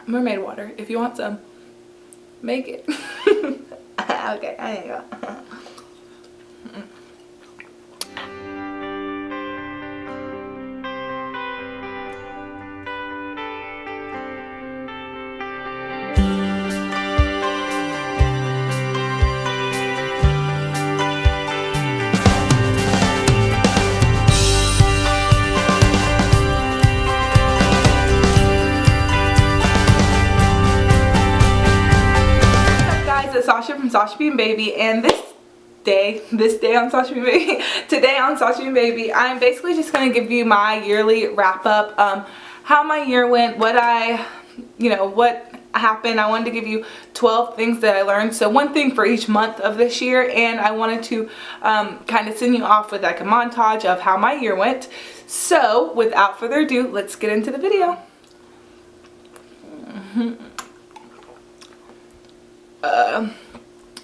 mermaid water. If you want some, make it. Okay, there you go. Sasha from Sasha Bean Baby, and this day on Sasha Bean Baby, today on Sasha Bean Baby, I'm basically just going to give you my yearly wrap up, how my year went, what happened. I wanted to give you 12 things that I learned, so one thing for each month of this year, and I wanted to kind of send you off with like a montage of how my year went. So without further ado, let's get into the video.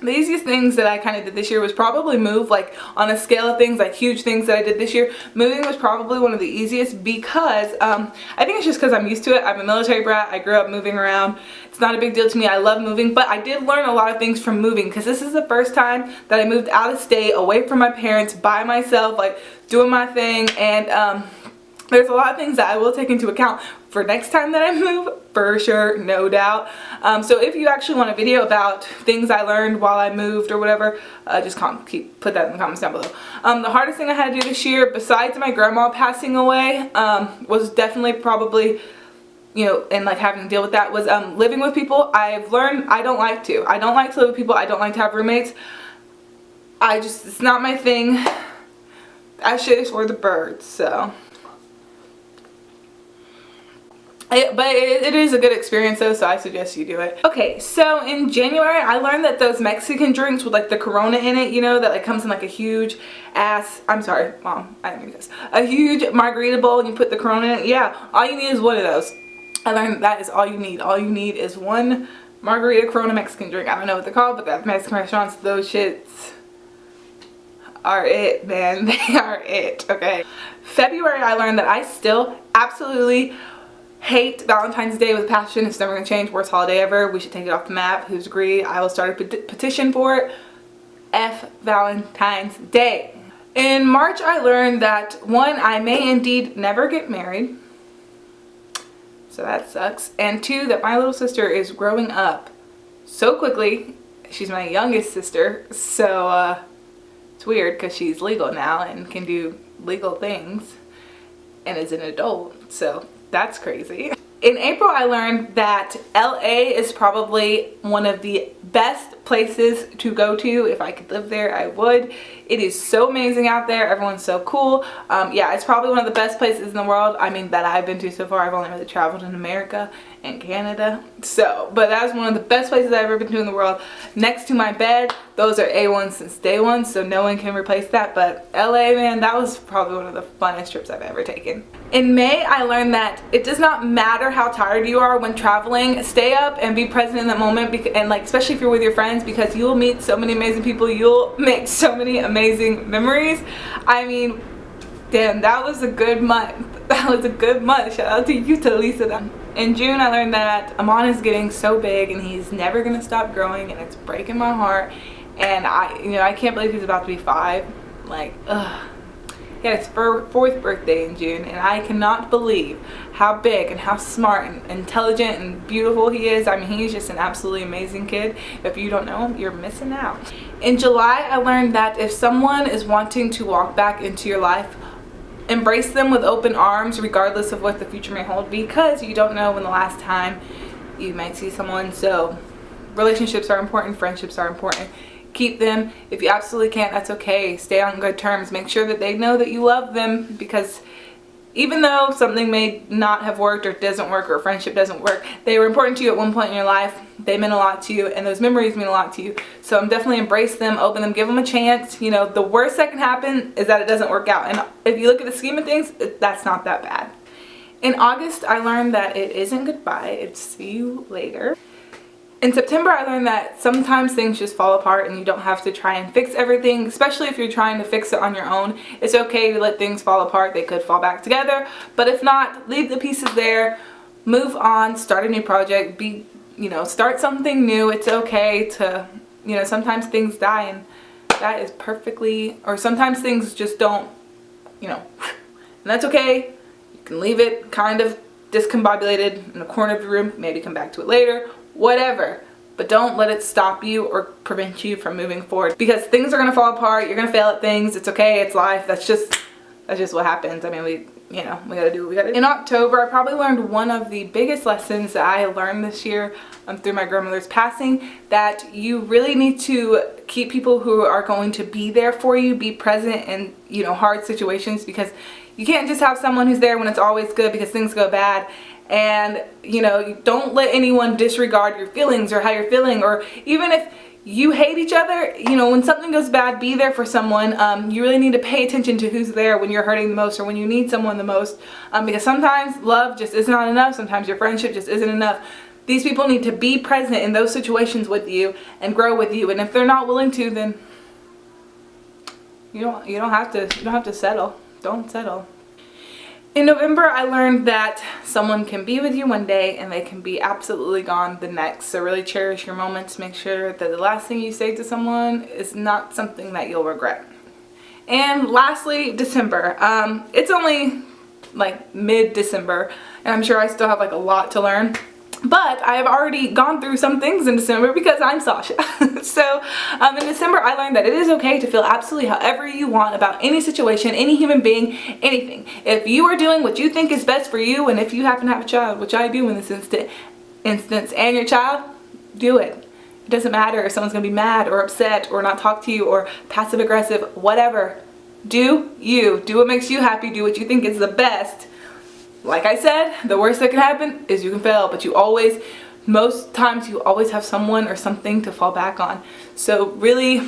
The easiest things that I kind of did this year was probably move. Like on a scale of things, like huge things that I did this year, moving was probably one of the easiest because I think it's just because I'm used to it. I'm a military brat. I grew up moving around. It's not a big deal to me. I love moving, but I did learn a lot of things from moving because this is the first time that I moved out of state, away from my parents, by myself, like doing my thing. And there's a lot of things that I will take into account for next time that I move, for sure, no doubt. So if you actually want a video about things I learned while I moved or whatever, just put that in the comments down below. The hardest thing I had to do this year, besides my grandma passing away, was definitely probably, and like having to deal with that, was living with people. I've learned I don't like to live with people. I don't like to have roommates. It's not my thing. That shit is for the birds, so. But it is a good experience though, so I suggest you do it. Okay, so in January I learned that those Mexican drinks with like the Corona in it, that like comes in like a huge ass, I'm sorry mom, I didn't mean this, a huge margarita bowl and you put the Corona in it. Yeah, all you need is one of those. I learned that is all you need. All you need is one margarita Corona Mexican drink. I don't know what they're called, but at Mexican restaurants, those shits are it, man. They are it, okay? February I learned that I still absolutely hate Valentine's Day with passion. It's never gonna change. Worst holiday ever. We should take it off the map. Who's agree? I will start a petition for it. F Valentine's Day. In March I learned that one, I may indeed never get married, so that sucks, and two, that my little sister is growing up so quickly. She's my youngest sister, so it's weird because she's legal now and can do legal things and is an adult, so that's crazy. In April I learned that LA is probably one of the best places to go to. If I could live there, I would. It is so amazing out there. Everyone's so cool. Yeah, it's probably one of the best places in the world. I mean, that I've been to so far. I've only really traveled in America and Canada. So, but that's one of the best places I've ever been to in the world. Next to my bed, those are A1 since day one, so no one can replace that. But LA, man, that was probably one of the funnest trips I've ever taken. In May, I learned that it does not matter how tired you are when traveling. Stay up and be present in that moment, and like especially if you're with your friends, because you'll meet so many amazing people. You'll make so many amazing memories. I mean, damn, that was a good month. That was a good month. Shout out to you, Talisa. In June, I learned that Amon is getting so big and he's never gonna stop growing, and it's breaking my heart. And I can't believe he's about to be 5. Like, ugh. He had his 4th birthday in June, and I cannot believe how big and how smart and intelligent and beautiful he is. I mean, he's just an absolutely amazing kid. If you don't know him, you're missing out. In July, I learned that if someone is wanting to walk back into your life, embrace them with open arms regardless of what the future may hold, because you don't know when the last time you might see someone. So relationships are important, friendships are important. Keep them. If you absolutely can't, that's okay. Stay on good terms. Make sure that they know that you love them, because even though something may not have worked or doesn't work or a friendship doesn't work, they were important to you at one point in your life. They meant a lot to you, and those memories mean a lot to you. So definitely embrace them, open them, give them a chance. The worst that can happen is that it doesn't work out. And if you look at the scheme of things, that's not that bad. In August, I learned that it isn't goodbye, it's see you later. In September, I learned that sometimes things just fall apart and you don't have to try and fix everything, especially if you're trying to fix it on your own. It's okay to let things fall apart. They could fall back together, but if not, leave the pieces there, move on, start a new project, start something new. It's okay to, sometimes things die, and that is perfectly, or sometimes things just don't, and that's okay. You can leave it kind of discombobulated in a corner of the room, maybe come back to it later, whatever. But don't let it stop you or prevent you from moving forward, because things are going to fall apart. You're going to fail at things. It's okay. It's life. That's just what happens. I mean, we got to do what we got to do. In October, I probably learned one of the biggest lessons that I learned this year through my grandmother's passing, that you really need to keep people who are going to be there for you, be present in, hard situations, because you can't just have someone who's there when it's always good, because things go bad. And you don't let anyone disregard your feelings or how you're feeling, or even if you hate each other, when something goes bad, be there for someone. You really need to pay attention to who's there when you're hurting the most or when you need someone the most, because sometimes love just is not enough. Sometimes your friendship just isn't enough. These people need to be present in those situations with you and grow with you. And if they're not willing to, then you don't have to settle. Don't settle. In November, I learned that someone can be with you one day and they can be absolutely gone the next. So really cherish your moments. Make sure that the last thing you say to someone is not something that you'll regret. And lastly, December. It's only like mid-December, and I'm sure I still have like a lot to learn. But I have already gone through some things in December because I'm Sasha. So in December, I learned that it is okay to feel absolutely however you want about any situation, any human being, anything. If you are doing what you think is best for you, and if you happen to have a child, which I do in this instance, and your child, do it. It doesn't matter if someone's going to be mad or upset or not talk to you or passive aggressive, whatever. Do you. Do what makes you happy. Do what you think is the best. Like I said, the worst that can happen is you can fail, but most times you always have someone or something to fall back on. So really,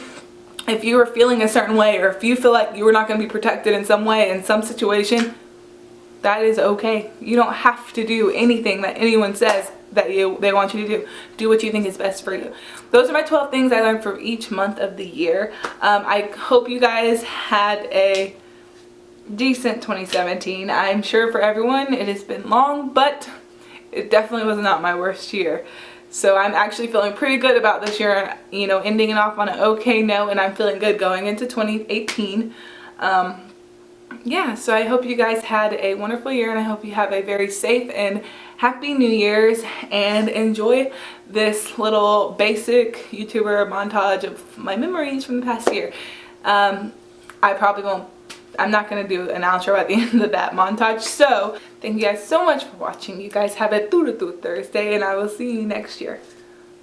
if you are feeling a certain way, or if you feel like you are not going to be protected in some way, in some situation, that is okay. You don't have to do anything that anyone says that they want you to do. Do what you think is best for you. Those are my 12 things I learned for each month of the year. I hope you guys had a decent 2017. I'm sure for everyone it has been long, but it definitely was not my worst year. So I'm actually feeling pretty good about this year, ending it off on an okay note, and I'm feeling good going into 2018. Yeah, so I hope you guys had a wonderful year, and I hope you have a very safe and happy New Year's, and enjoy this little basic YouTuber montage of my memories from the past year. I'm not going to do an outro at the end of that montage. So thank you guys so much for watching. You guys have a Tudo Thursday, and I will see you next year.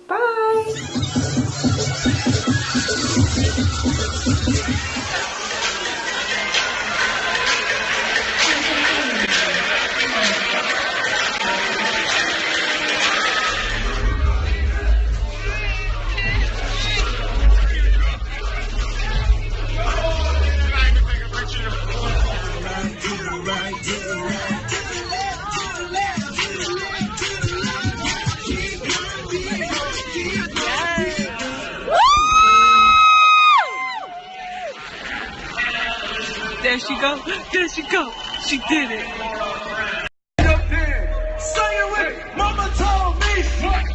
Bye. There she go. There she go. She did it. Say it with Mama told me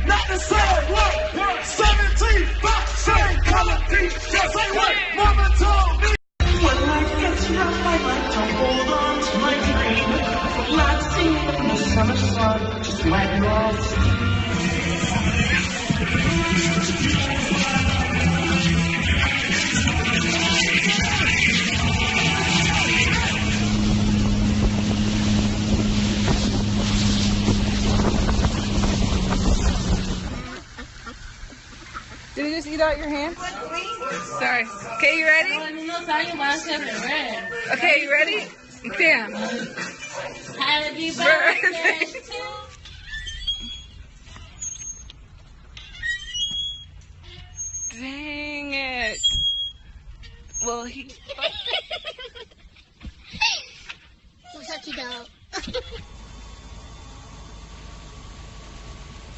not to say what 17 bucks, same color t-shirt. Say what Mama told me. When life gets rough, I like to hold on to my dream. Relaxing in the summer sun, just like yours. Did he just eat out your hand? Sorry. Okay, you ready? Okay, you ready? Damn. Happy birthday. Dang it. Well, he... Such a dog.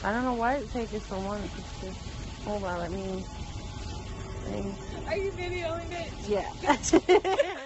I don't know why it takes us so long. Hold on, let me... Are you videoing it? Yeah.